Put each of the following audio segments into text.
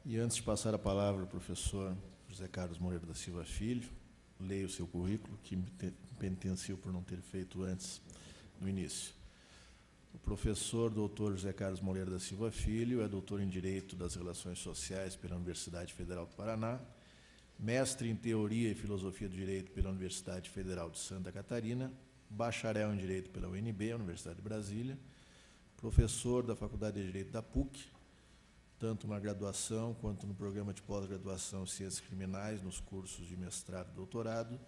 E antes de passar a palavra ao professor José Carlos Moreira da Silva Filho, leio o seu currículo, que me penitencio por não ter feito antes, no início. O professor doutor José Carlos Moreira da Silva Filho é doutor em Direito das Relações Sociais pela Universidade Federal do Paraná, mestre em Teoria e Filosofia do Direito pela Universidade Federal de Santa Catarina, bacharel em Direito pela UNB, Universidade de Brasília, professor da Faculdade de Direito da PUC, tanto na graduação quanto no programa de pós-graduação em Ciências Criminais, nos cursos de mestrado e doutorado,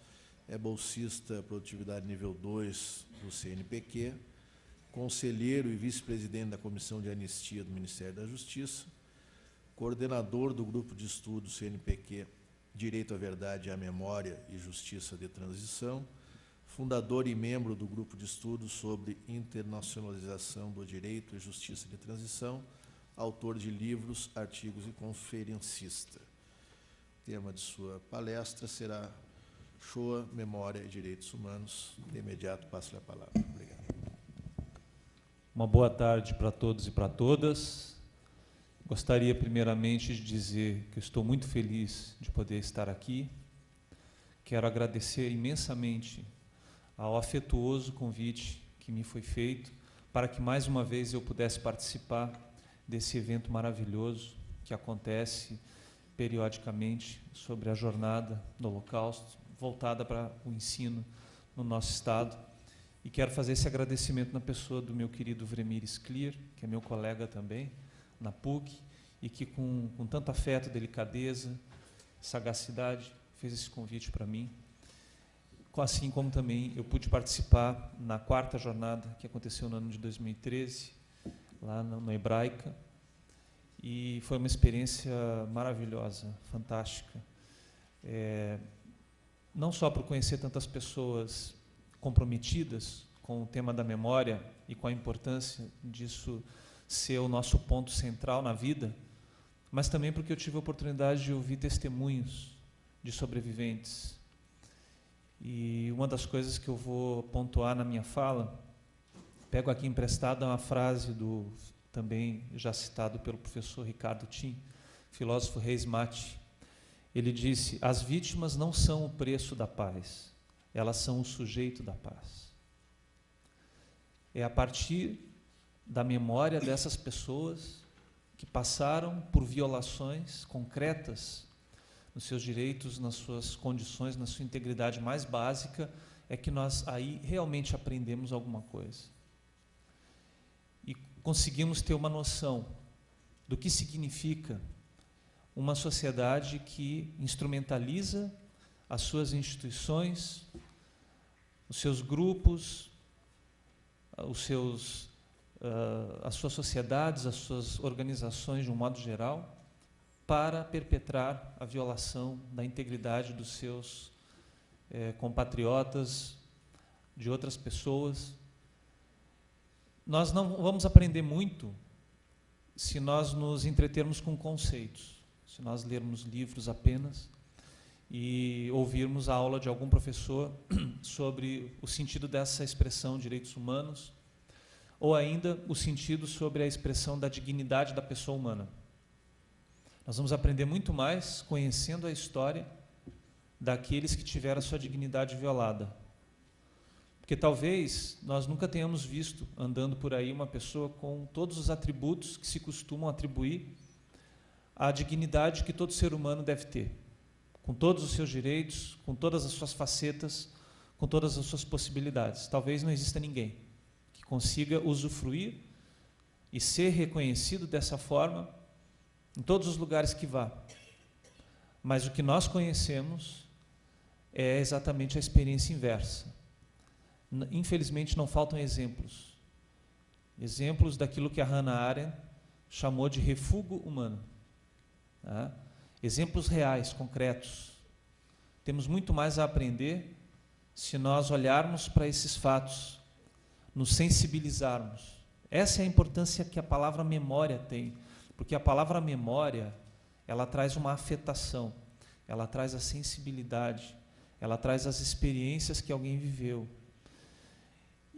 é bolsista Produtividade Nível 2 do CNPq, conselheiro e vice-presidente da Comissão de Anistia do Ministério da Justiça, coordenador do Grupo de Estudos CNPq Direito à Verdade e à Memória e Justiça de Transição, fundador e membro do Grupo de Estudos sobre Internacionalização do Direito e Justiça de Transição, autor de livros, artigos e conferencista. O tema de sua palestra será Shoah, Memória e Direitos Humanos. De imediato, passo-lhe a palavra. Obrigado. Uma boa tarde para todos e para todas. Gostaria, primeiramente, de dizer que estou muito feliz de poder estar aqui. Quero agradecer imensamente ao afetuoso convite que me foi feito para que, mais uma vez, eu pudesse participar desse evento maravilhoso que acontece periodicamente sobre a jornada do Holocausto, voltada para o ensino no nosso Estado. E quero fazer esse agradecimento na pessoa do meu querido Vremir Sklir, que é meu colega também, na PUC, e que com tanto afeto, delicadeza, sagacidade, fez esse convite para mim. Assim como também eu pude participar na 4ª jornada, que aconteceu no ano de 2013, lá na Hebraica, e foi uma experiência maravilhosa, fantástica. Não só por conhecer tantas pessoas comprometidas com o tema da memória e com a importância disso ser o nosso ponto central na vida, mas também porque eu tive a oportunidade de ouvir testemunhos de sobreviventes. E uma das coisas que eu vou pontuar na minha fala, pego aqui emprestada uma frase do também já citado pelo professor Ricardo Tim, filósofo Reis Mate. Ele disse: as vítimas não são o preço da paz, elas são o sujeito da paz. É a partir da memória dessas pessoas que passaram por violações concretas nos seus direitos, nas suas condições, na sua integridade mais básica, é que nós aí realmente aprendemos alguma coisa. E conseguimos ter uma noção do que significa uma sociedade que instrumentaliza as suas instituições, os seus grupos, as suas sociedades, as suas organizações de um modo geral, para perpetrar a violação da integridade dos seus compatriotas, de outras pessoas. Nós não vamos aprender muito se nós nos entretermos com conceitos, se nós lermos livros apenas e ouvirmos a aula de algum professor sobre o sentido dessa expressão direitos humanos, ou ainda o sentido sobre a expressão da dignidade da pessoa humana. Nós vamos aprender muito mais conhecendo a história daqueles que tiveram a sua dignidade violada. Porque talvez nós nunca tenhamos visto, andando por aí, uma pessoa com todos os atributos que se costumam atribuir à dignidade que todo ser humano deve ter, com todos os seus direitos, com todas as suas facetas, com todas as suas possibilidades. Talvez não exista ninguém que consiga usufruir e ser reconhecido dessa forma em todos os lugares que vá. Mas o que nós conhecemos é exatamente a experiência inversa. Infelizmente, não faltam exemplos. Exemplos daquilo que a Hannah Arendt chamou de refúgio humano. Tá? Exemplos reais, concretos. Temos muito mais a aprender se nós olharmos para esses fatos, nos sensibilizarmos. Essa é a importância que a palavra memória tem, porque a palavra memória, ela traz uma afetação, ela traz a sensibilidade, ela traz as experiências que alguém viveu.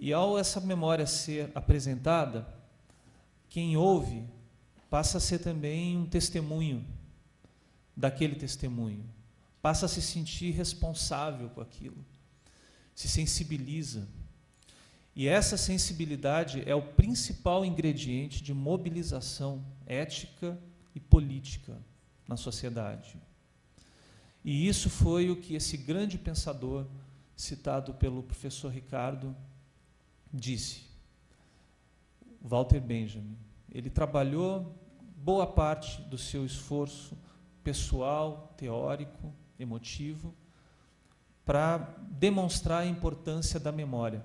E ao essa memória ser apresentada, quem ouve passa a ser também um testemunho daquele testemunho, passa a se sentir responsável com aquilo, se sensibiliza. E essa sensibilidade é o principal ingrediente de mobilização ética e política na sociedade. E isso foi o que esse grande pensador, citado pelo professor Ricardo, disse. Walter Benjamin. Ele trabalhou boa parte do seu esforço pessoal, teórico, emotivo, para demonstrar a importância da memória.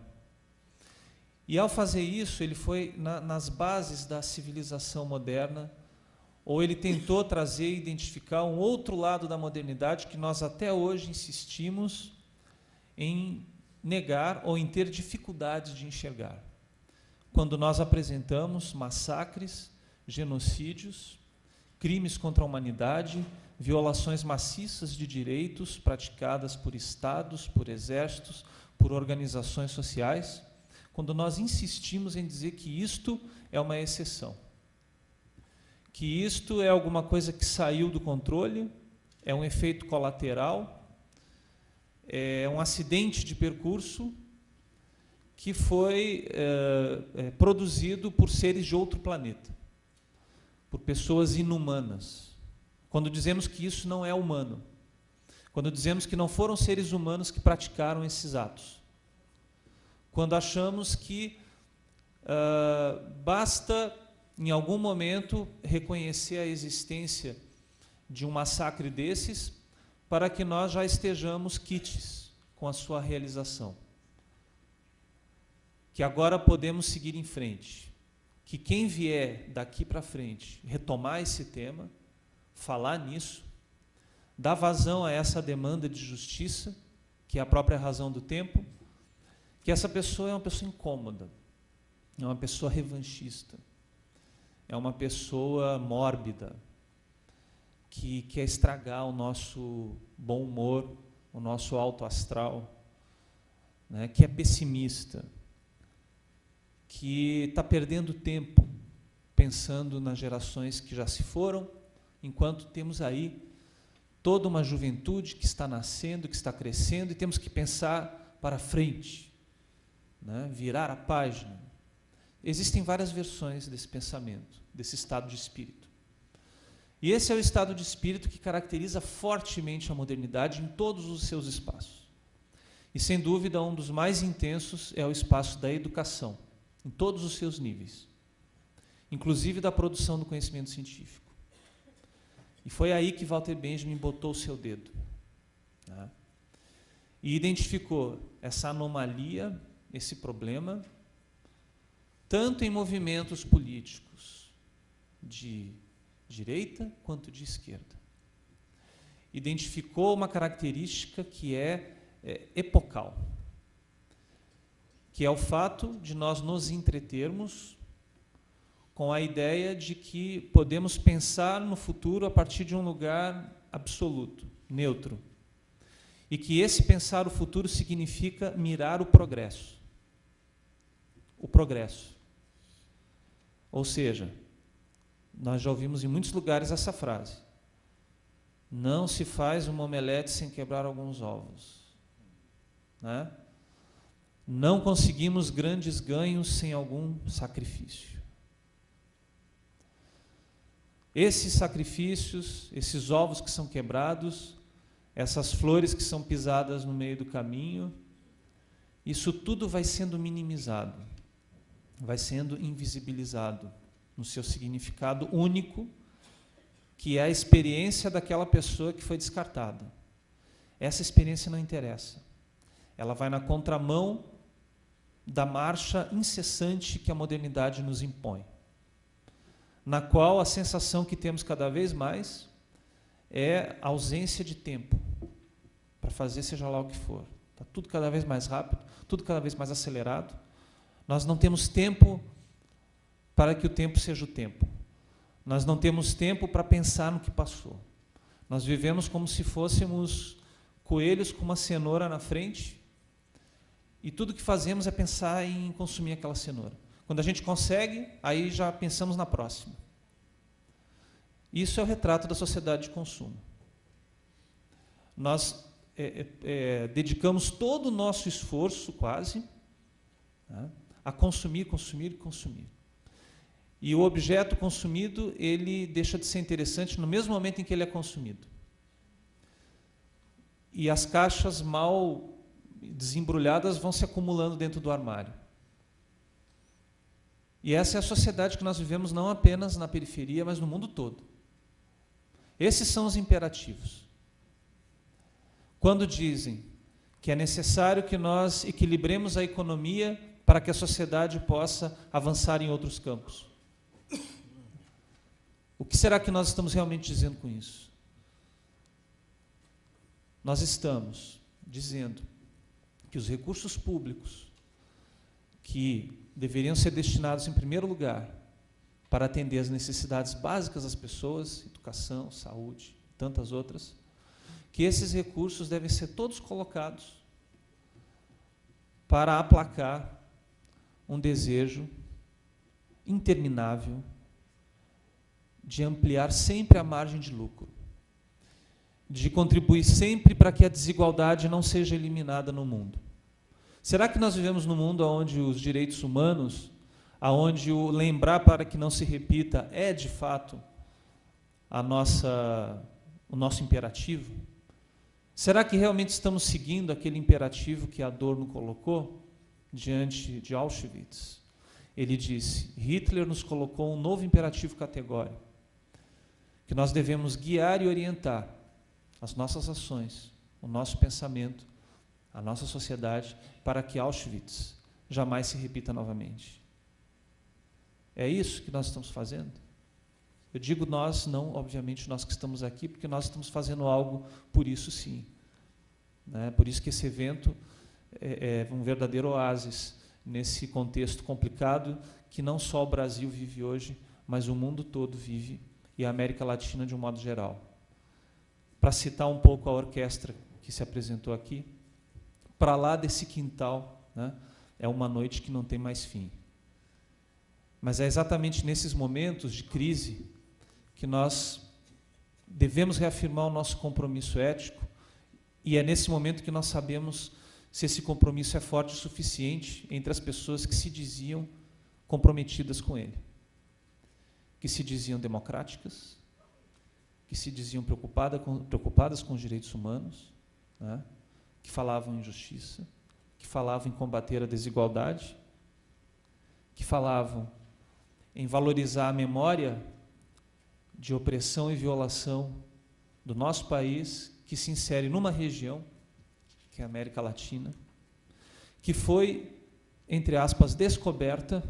E, ao fazer isso, ele foi nas bases da civilização moderna, ou ele tentou trazer e identificar um outro lado da modernidade que nós até hoje insistimos em negar ou em ter dificuldades de enxergar. Quando nós apresentamos massacres, genocídios, crimes contra a humanidade, violações maciças de direitos praticadas por estados, por exércitos, por organizações sociais, quando nós insistimos em dizer que isto é uma exceção, que isto é alguma coisa que saiu do controle, é um efeito colateral, é um acidente de percurso que foi produzido por seres de outro planeta, por pessoas inumanas. Quando dizemos que isso não é humano, quando dizemos que não foram seres humanos que praticaram esses atos, quando achamos que basta, em algum momento, reconhecer a existência de um massacre desses para que nós já estejamos quites com a sua realização. Que agora podemos seguir em frente. Que quem vier daqui para frente retomar esse tema, falar nisso, dar vazão a essa demanda de justiça, que é a própria razão do tempo, que essa pessoa é uma pessoa incômoda, é uma pessoa revanchista, é uma pessoa mórbida, que quer estragar o nosso bom humor, o nosso alto astral, né, que é pessimista, que está perdendo tempo pensando nas gerações que já se foram, enquanto temos aí toda uma juventude que está nascendo, que está crescendo, e temos que pensar para frente, né? Virar a página. Existem várias versões desse pensamento, desse estado de espírito. E esse é o estado de espírito que caracteriza fortemente a modernidade em todos os seus espaços. E, sem dúvida, um dos mais intensos é o espaço da educação, em todos os seus níveis, inclusive da produção do conhecimento científico. E foi aí que Walter Benjamin botou o seu dedo, né? E identificou essa anomalia, esse problema, tanto em movimentos políticos de direita quanto de esquerda. Identificou uma característica que é epocal, que é o fato de nós nos entretermos com a ideia de que podemos pensar no futuro a partir de um lugar absoluto, neutro, e que esse pensar o futuro significa mirar o progresso. O progresso. Ou seja, nós já ouvimos em muitos lugares essa frase: não se faz uma omelete sem quebrar alguns ovos, né? Não conseguimos grandes ganhos sem algum sacrifício. Esses sacrifícios, esses ovos que são quebrados, essas flores que são pisadas no meio do caminho, isso tudo vai sendo minimizado, vai sendo invisibilizado no seu significado único, que é a experiência daquela pessoa que foi descartada. Essa experiência não interessa. Ela vai na contramão da marcha incessante que a modernidade nos impõe, na qual a sensação que temos cada vez mais é a ausência de tempo para fazer seja lá o que for. Está tudo cada vez mais rápido, tudo cada vez mais acelerado. Nós não temos tempo para que o tempo seja o tempo. Nós não temos tempo para pensar no que passou. Nós vivemos como se fôssemos coelhos com uma cenoura na frente, e tudo que fazemos é pensar em consumir aquela cenoura. Quando a gente consegue, aí já pensamos na próxima. Isso é o retrato da sociedade de consumo. nós dedicamos todo o nosso esforço, quase, né, a consumir, consumir e consumir. E o objeto consumido, ele deixa de ser interessante no mesmo momento em que ele é consumido. E as caixas mal desembrulhadas vão se acumulando dentro do armário. E essa é a sociedade que nós vivemos não apenas na periferia, mas no mundo todo. Esses são os imperativos. Quando dizem que é necessário que nós equilibremos a economia para que a sociedade possa avançar em outros campos. O que será que nós estamos realmente dizendo com isso? Nós estamos dizendo que os recursos públicos que deveriam ser destinados, em primeiro lugar, para atender as necessidades básicas das pessoas, educação, saúde, tantas outras, que esses recursos devem ser todos colocados para aplacar um desejo interminável de ampliar sempre a margem de lucro, de contribuir sempre para que a desigualdade não seja eliminada no mundo. Será que nós vivemos num mundo onde os direitos humanos, onde o lembrar para que não se repita é, de fato, o nosso imperativo? Será que realmente estamos seguindo aquele imperativo que Adorno colocou diante de Auschwitz? Ele disse, Hitler nos colocou um novo imperativo categórico, que nós devemos guiar e orientar as nossas ações, o nosso pensamento, a nossa sociedade, para que Auschwitz jamais se repita novamente. É isso que nós estamos fazendo? Eu digo nós, não, obviamente, nós que estamos aqui, porque nós estamos fazendo algo por isso sim. Né? Por isso que esse evento é um verdadeiro oásis nesse contexto complicado que não só o Brasil vive hoje, mas o mundo todo vive, e a América Latina de um modo geral. Para citar um pouco a orquestra que se apresentou aqui, para lá desse quintal, né, é uma noite que não tem mais fim. Mas é exatamente nesses momentos de crise que nós devemos reafirmar o nosso compromisso ético, e é nesse momento que nós sabemos se esse compromisso é forte o suficiente entre as pessoas que se diziam comprometidas com ele, que se diziam democráticas, que se diziam preocupadas com os direitos humanos, né, que falavam em justiça, que falavam em combater a desigualdade, que falavam em valorizar a memória de opressão e violação do nosso país, que se insere numa região, que é a América Latina, que foi, entre aspas, descoberta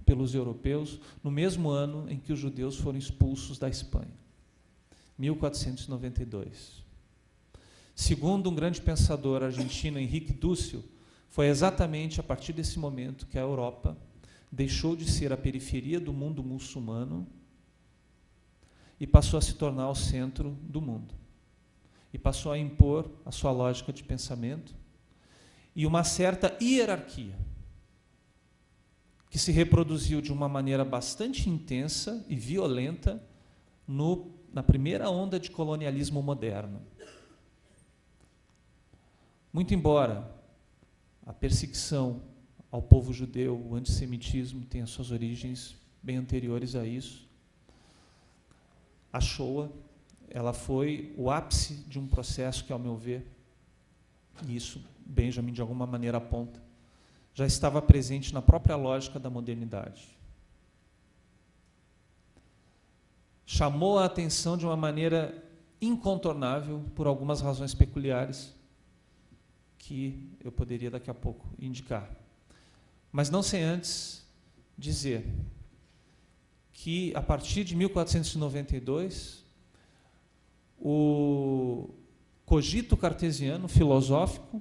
pelos europeus no mesmo ano em que os judeus foram expulsos da Espanha, 1492. Segundo um grande pensador argentino, Henrique Dussel, foi exatamente a partir desse momento que a Europa deixou de ser a periferia do mundo muçulmano e passou a se tornar o centro do mundo. E passou a impor a sua lógica de pensamento e uma certa hierarquia que se reproduziu de uma maneira bastante intensa e violenta na primeira onda de colonialismo moderno. Muito embora a perseguição ao povo judeu, o antissemitismo, tenha suas origens bem anteriores a isso, a Shoah, ela foi o ápice de um processo que, ao meu ver, e isso Benjamin de alguma maneira aponta, já estava presente na própria lógica da modernidade. Chamou a atenção de uma maneira incontornável por algumas razões peculiares que eu poderia daqui a pouco indicar. Mas não sem antes dizer que, a partir de 1492, o cogito cartesiano filosófico,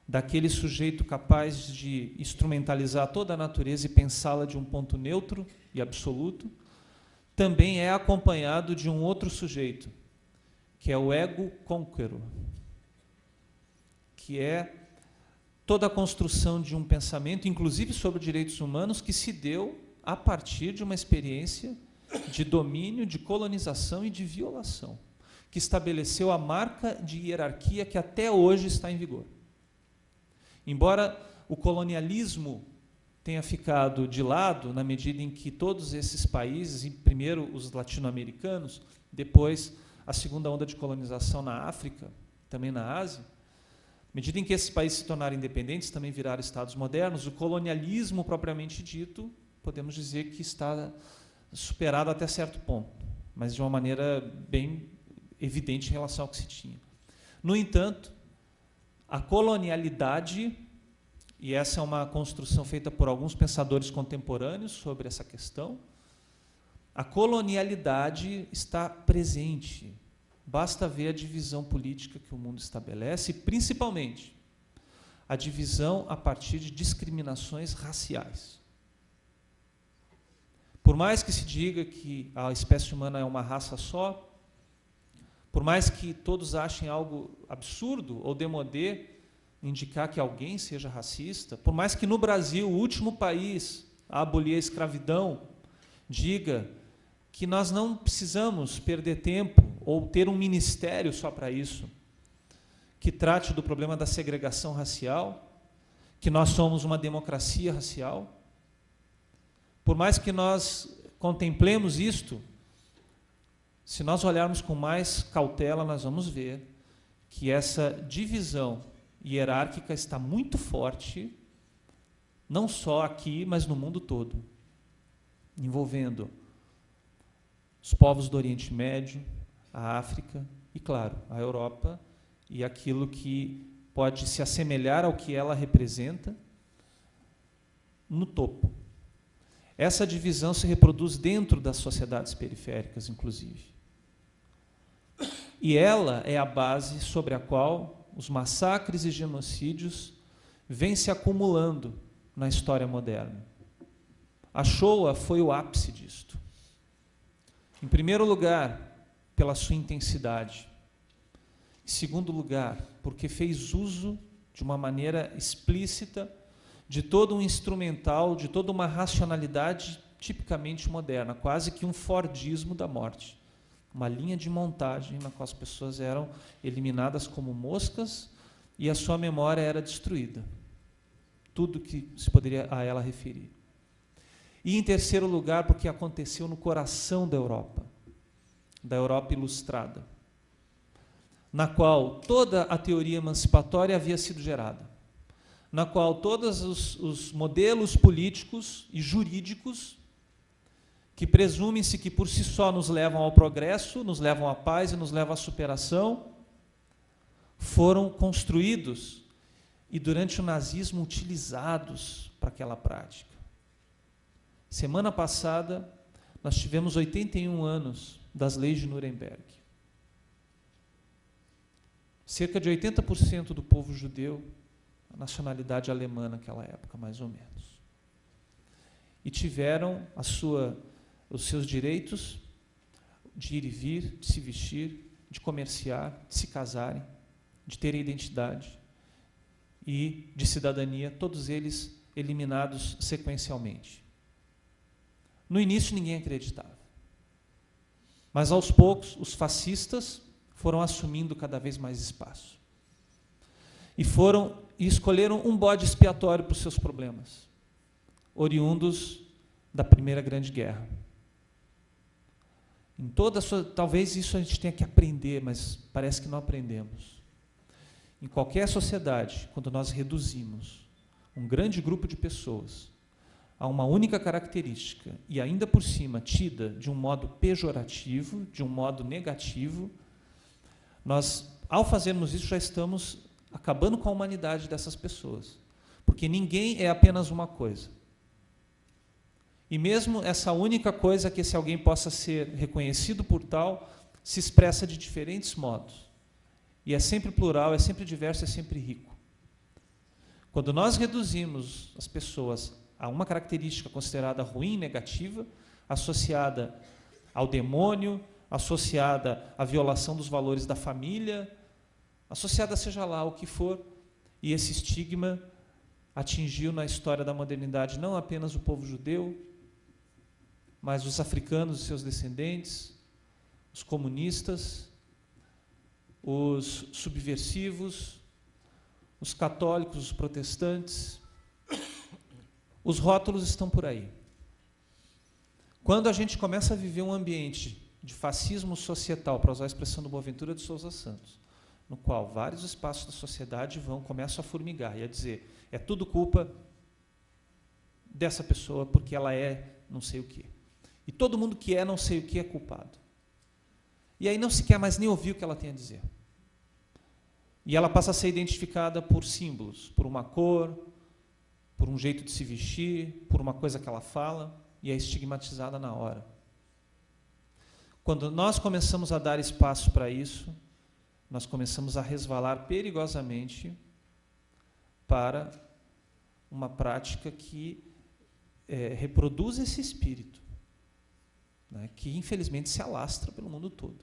daquele sujeito capaz de instrumentalizar toda a natureza e pensá-la de um ponto neutro e absoluto, também é acompanhado de um outro sujeito, que é o ego conqueror, que é toda a construção de um pensamento, inclusive sobre direitos humanos, que se deu a partir de uma experiência de domínio, de colonização e de violação, que estabeleceu a marca de hierarquia que até hoje está em vigor. Embora o colonialismo tenha ficado de lado, na medida em que todos esses países, e primeiro os latino-americanos, depois a segunda onda de colonização na África, também na Ásia, à medida em que esses países se tornaram independentes, também viraram estados modernos, o colonialismo propriamente dito, podemos dizer que está superado até certo ponto, mas de uma maneira bem evidente em relação ao que se tinha. No entanto, a colonialidade, e essa é uma construção feita por alguns pensadores contemporâneos sobre essa questão, a colonialidade está presente. Basta ver a divisão política que o mundo estabelece, principalmente a divisão a partir de discriminações raciais. Por mais que se diga que a espécie humana é uma raça só, por mais que todos achem algo absurdo ou démodé indicar que alguém seja racista, por mais que no Brasil, o último país a abolir a escravidão, diga que nós não precisamos perder tempo ou ter um ministério só para isso, que trate do problema da segregação racial, que nós somos uma democracia racial. Por mais que nós contemplemos isto, se nós olharmos com mais cautela, nós vamos ver que essa divisão hierárquica está muito forte, não só aqui, mas no mundo todo, envolvendo os povos do Oriente Médio, a África e, claro, a Europa e aquilo que pode se assemelhar ao que ela representa no topo. Essa divisão se reproduz dentro das sociedades periféricas, inclusive. E ela é a base sobre a qual os massacres e genocídios vêm se acumulando na história moderna. A Shoah foi o ápice disto. Em primeiro lugar, pela sua intensidade. Em segundo lugar, porque fez uso de uma maneira explícita de todo um instrumental, de toda uma racionalidade tipicamente moderna, quase que um fordismo da morte. Uma linha de montagem na qual as pessoas eram eliminadas como moscas e a sua memória era destruída. Tudo que se poderia a ela referir. E, em terceiro lugar, porque aconteceu no coração da Europa ilustrada, na qual toda a teoria emancipatória havia sido gerada, na qual todos os modelos políticos e jurídicos que presumem-se que por si só nos levam ao progresso, nos levam à paz e nos levam à superação, foram construídos e, durante o nazismo, utilizados para aquela prática. Semana passada, nós tivemos 81 anos das leis de Nuremberg. Cerca de 80% do povo judeu, a nacionalidade alemã naquela época, mais ou menos. E tiveram os seus direitos de ir e vir, de se vestir, de comerciar, de se casarem, de terem identidade e de cidadania, todos eles eliminados sequencialmente. No início ninguém acreditava. Mas aos poucos os fascistas foram assumindo cada vez mais espaço. E escolheram um bode expiatório para os seus problemas, oriundos da Primeira Grande Guerra. Talvez isso a gente tenha que aprender, mas parece que não aprendemos. Em qualquer sociedade, quando nós reduzimos um grande grupo de pessoas a uma única característica, e ainda por cima tida de um modo pejorativo, de um modo negativo, nós, ao fazermos isso, já estamos acabando com a humanidade dessas pessoas. Porque ninguém é apenas uma coisa. E mesmo essa única coisa, que esse alguém possa ser reconhecido por tal, se expressa de diferentes modos. E é sempre plural, é sempre diverso, é sempre rico. Quando nós reduzimos as pessoas a uma característica considerada ruim, negativa, associada ao demônio, associada à violação dos valores da família, associada seja lá o que for, e esse estigma atingiu na história da modernidade não apenas o povo judeu, mas os africanos e seus descendentes, os comunistas, os subversivos, os católicos, os protestantes. Os rótulos estão por aí. Quando a gente começa a viver um ambiente de fascismo societal, para usar a expressão do Boaventura de Souza Santos, no qual vários espaços da sociedade começam a formigar e a dizer, é tudo culpa dessa pessoa porque ela é não sei o quê. E todo mundo que é não sei o que é culpado. E aí não se quer mais nem ouvir o que ela tem a dizer. E ela passa a ser identificada por símbolos, por uma cor, por um jeito de se vestir, por uma coisa que ela fala, e é estigmatizada na hora. Quando nós começamos a dar espaço para isso, nós começamos a resvalar perigosamente para uma prática que reproduz esse espírito, né, que infelizmente se alastra pelo mundo todo.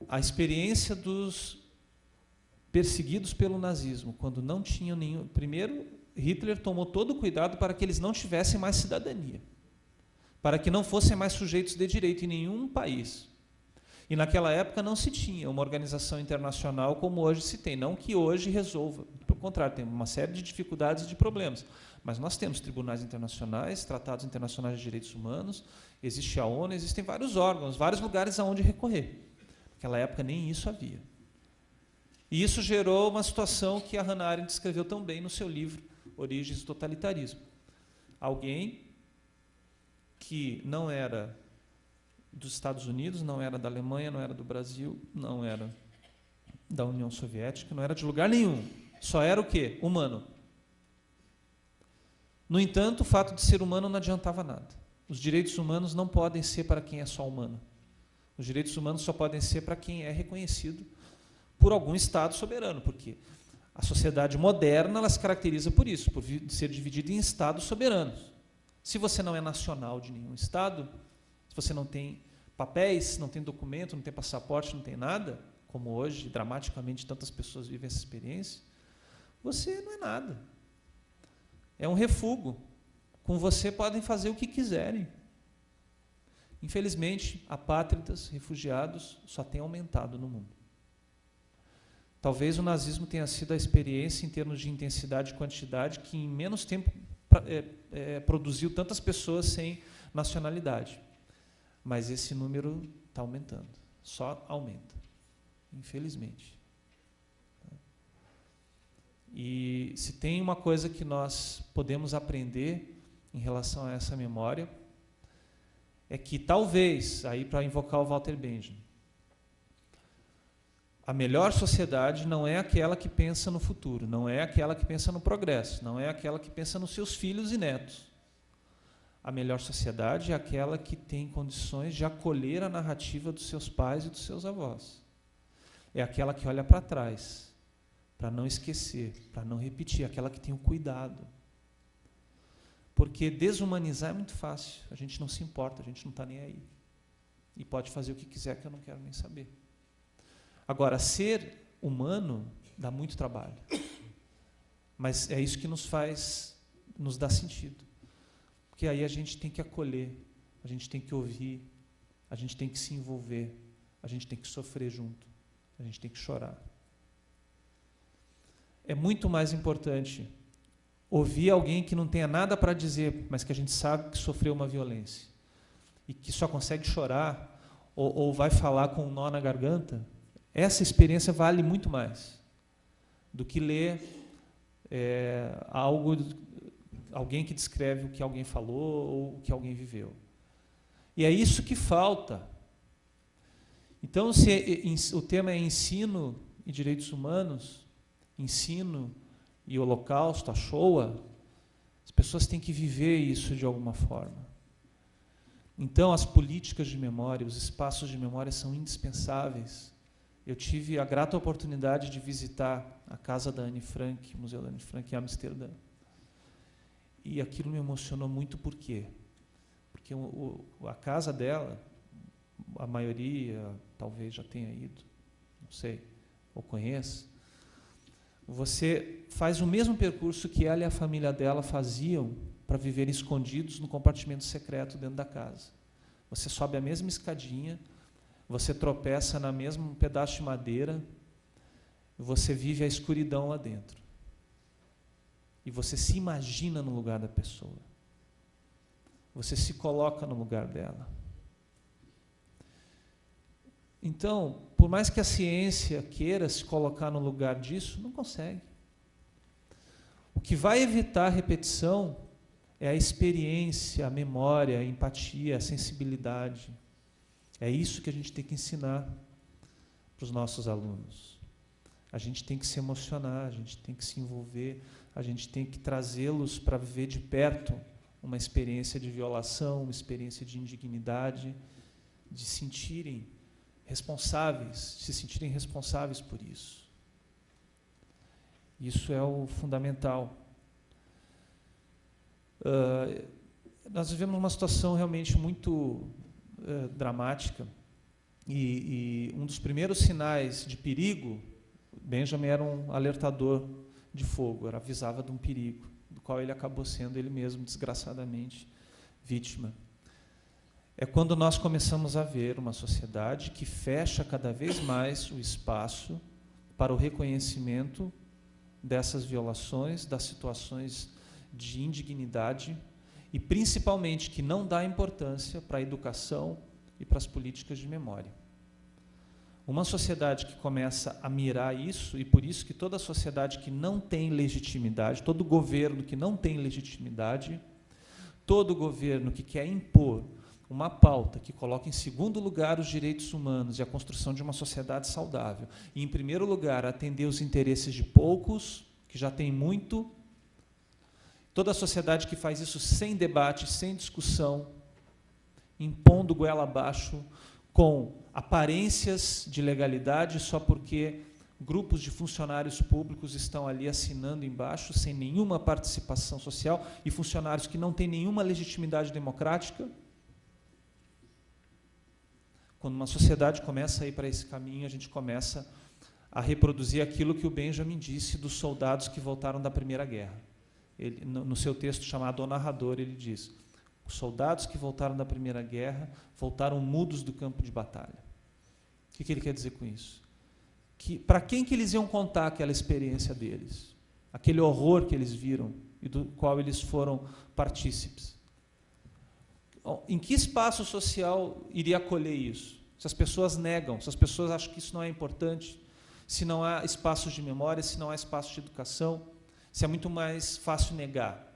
A experiência dos perseguidos pelo nazismo, quando não tinham nenhum... Primeiro, Hitler tomou todo o cuidado para que eles não tivessem mais cidadania, para que não fossem mais sujeitos de direito em nenhum país. E naquela época não se tinha uma organização internacional como hoje se tem, não que hoje resolva, pelo contrário, tem uma série de dificuldades e de problemas, mas nós temos tribunais internacionais, tratados internacionais de direitos humanos, existe a ONU, existem vários órgãos, vários lugares aonde recorrer. Naquela época nem isso havia. E isso gerou uma situação que a Hannah Arendt descreveu tão bem no seu livro Origens do Totalitarismo. Alguém que não era dos Estados Unidos, não era da Alemanha, não era do Brasil, não era da União Soviética, não era de lugar nenhum. Só era o quê? Humano. No entanto, o fato de ser humano não adiantava nada. Os direitos humanos não podem ser para quem é só humano. Os direitos humanos só podem ser para quem é reconhecido por algum Estado soberano, porque a sociedade moderna ela se caracteriza por isso, por ser dividida em Estados soberanos. Se você não é nacional de nenhum Estado, se você não tem papéis, não tem documento, não tem passaporte, não tem nada, como hoje, dramaticamente, tantas pessoas vivem essa experiência, você não é nada. É um refúgio. Com você podem fazer o que quiserem. Infelizmente, apátridas, refugiados, só tem aumentado no mundo. Talvez o nazismo tenha sido a experiência, em termos de intensidade e quantidade, que em menos tempo produziu tantas pessoas sem nacionalidade. Mas esse número está aumentando, só aumenta, infelizmente. E se tem uma coisa que nós podemos aprender em relação a essa memória, é que talvez, aí para invocar o Walter Benjamin, a melhor sociedade não é aquela que pensa no futuro, não é aquela que pensa no progresso, não é aquela que pensa nos seus filhos e netos. A melhor sociedade é aquela que tem condições de acolher a narrativa dos seus pais e dos seus avós. É aquela que olha para trás, para não esquecer, para não repetir, aquela que tem o cuidado. Porque desumanizar é muito fácil, a gente não se importa, a gente não está nem aí. E pode fazer o que quiser que eu não quero nem saber. Agora, ser humano dá muito trabalho. Mas é isso que nos dá sentido. Porque aí a gente tem que acolher, a gente tem que ouvir, a gente tem que se envolver, a gente tem que sofrer junto, a gente tem que chorar. É muito mais importante ouvir alguém que não tenha nada para dizer, mas que a gente sabe que sofreu uma violência e que só consegue chorar ou vai falar com um nó na garganta. Essa experiência vale muito mais do que ler alguém que descreve o que alguém falou ou o que alguém viveu. E é isso que falta. Então, se o tema é ensino e direitos humanos, ensino e holocausto, a Shoah, as pessoas têm que viver isso de alguma forma. Então, as políticas de memória, os espaços de memória são indispensáveis. Eu tive a grata oportunidade de visitar a casa da Anne Frank, o Museu da Anne Frank em Amsterdã. E aquilo me emocionou muito, por quê? Porque a casa dela, a maioria talvez já tenha ido, não sei, ou conheça. Você faz o mesmo percurso que ela e a família dela faziam para viverem escondidos no compartimento secreto dentro da casa. Você sobe a mesma escadinha, você tropeça na mesmo pedaço de madeira, você vive a escuridão lá dentro. E você se imagina no lugar da pessoa. Você se coloca no lugar dela. Então, por mais que a ciência queira se colocar no lugar disso, não consegue. O que vai evitar a repetição é a experiência, a memória, a empatia, a sensibilidade. É isso que a gente tem que ensinar para os nossos alunos. A gente tem que se emocionar, a gente tem que se envolver, a gente tem que trazê-los para viver de perto uma experiência de violação, uma experiência de indignidade, de sentirem responsáveis, se sentirem responsáveis por isso. Isso é o fundamental. Nós vivemos uma situação realmente muito dramática e um dos primeiros sinais de perigo, Benjamin era um alertador de fogo, avisava de um perigo, do qual ele acabou sendo ele mesmo, desgraçadamente, vítima. É quando nós começamos a ver uma sociedade que fecha cada vez mais o espaço para o reconhecimento dessas violações, das situações de indignidade e, principalmente, que não dá importância para a educação e para as políticas de memória. Uma sociedade que começa a mirar isso, e por isso que toda sociedade que não tem legitimidade, todo governo que não tem legitimidade, todo governo que quer impor uma pauta que coloca em segundo lugar os direitos humanos e a construção de uma sociedade saudável, e, em primeiro lugar, atender os interesses de poucos, que já tem muito, toda sociedade que faz isso sem debate, sem discussão, impondo goela abaixo, com aparências de legalidade só porque grupos de funcionários públicos estão ali assinando embaixo, sem nenhuma participação social, e funcionários que não têm nenhuma legitimidade democrática. Quando uma sociedade começa a ir para esse caminho, a gente começa a reproduzir aquilo que o Benjamin disse dos soldados que voltaram da Primeira Guerra. Ele, no seu texto chamado O Narrador, ele diz: os soldados que voltaram da Primeira Guerra voltaram mudos do campo de batalha. O que ele quer dizer com isso? Que, para quem que eles iam contar aquela experiência deles? Aquele horror que eles viram e do qual eles foram partícipes? Em que espaço social iria acolher isso? Se as pessoas negam, se as pessoas acham que isso não é importante, se não há espaços de memória, se não há espaços de educação, se é muito mais fácil negar.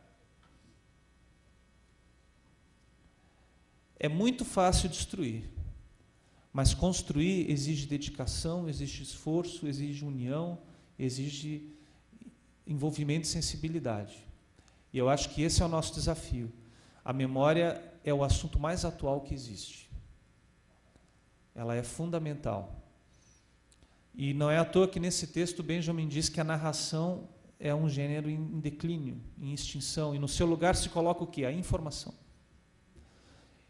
É muito fácil destruir, mas construir exige dedicação, exige esforço, exige união, exige envolvimento e sensibilidade. E eu acho que esse é o nosso desafio. A memória é o assunto mais atual que existe. Ela é fundamental. E não é à toa que nesse texto Benjamin diz que a narração é um gênero em declínio, em extinção, e no seu lugar se coloca o quê? A informação.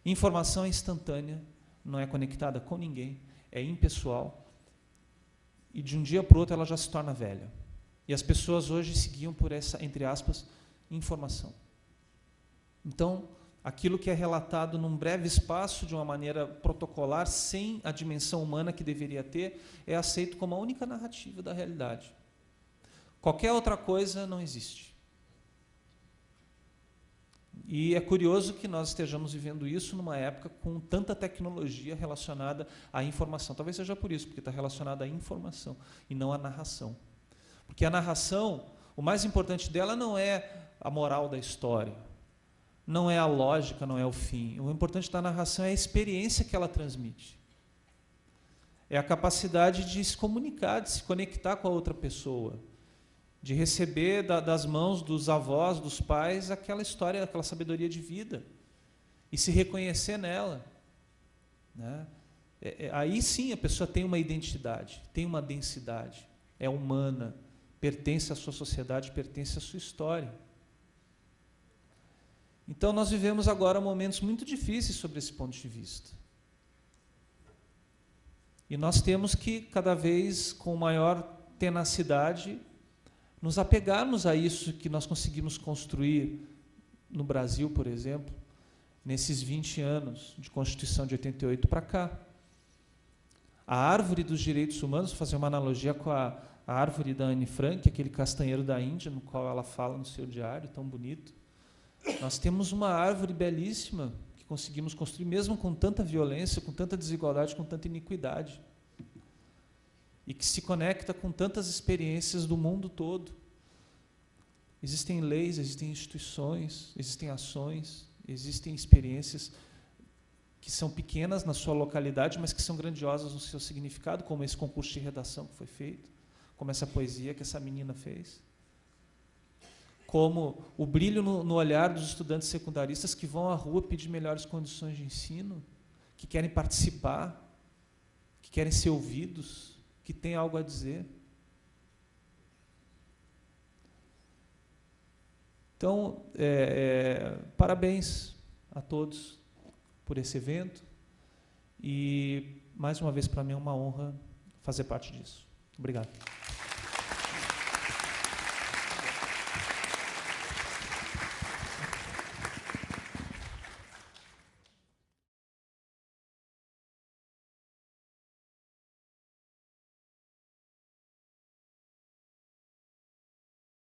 Informação é instantânea, não é conectada com ninguém, é impessoal, e de um dia para o outro ela já se torna velha. E as pessoas hoje se guiam por essa, entre aspas, informação. Então, aquilo que é relatado num breve espaço, de uma maneira protocolar, sem a dimensão humana que deveria ter, é aceito como a única narrativa da realidade. Qualquer outra coisa não existe. E é curioso que nós estejamos vivendo isso numa época com tanta tecnologia relacionada à informação. Talvez seja por isso, porque está relacionada à informação e não à narração. Porque a narração, o mais importante dela não é a moral da história, não é a lógica, não é o fim. O importante da narração é a experiência que ela transmite. É a capacidade de se comunicar, de se conectar com a outra pessoa, de receber das mãos dos avós, dos pais, aquela história, aquela sabedoria de vida, e se reconhecer nela. Né? Aí sim a pessoa tem uma identidade, tem uma densidade, é humana, pertence à sua sociedade, pertence à sua história. Então nós vivemos agora momentos muito difíceis sobre esse ponto de vista. E nós temos que, cada vez com maior tenacidade, nos apegarmos a isso que nós conseguimos construir no Brasil, por exemplo, nesses 20 anos de Constituição de 88 para cá. A árvore dos direitos humanos, vou fazer uma analogia com a árvore da Anne Frank, aquele castanheiro da Índia, no qual ela fala no seu diário, tão bonito. Nós temos uma árvore belíssima que conseguimos construir, mesmo com tanta violência, com tanta desigualdade, com tanta iniquidade, e que se conecta com tantas experiências do mundo todo. Existem leis, existem instituições, existem ações, existem experiências que são pequenas na sua localidade, mas que são grandiosas no seu significado, como esse concurso de redação que foi feito, como essa poesia que essa menina fez, como o brilho no olhar dos estudantes secundaristas que vão à rua pedir melhores condições de ensino, que querem participar, que querem ser ouvidos, que têm algo a dizer. Então, parabéns a todos por esse evento e, mais uma vez, para mim é uma honra fazer parte disso. Obrigado.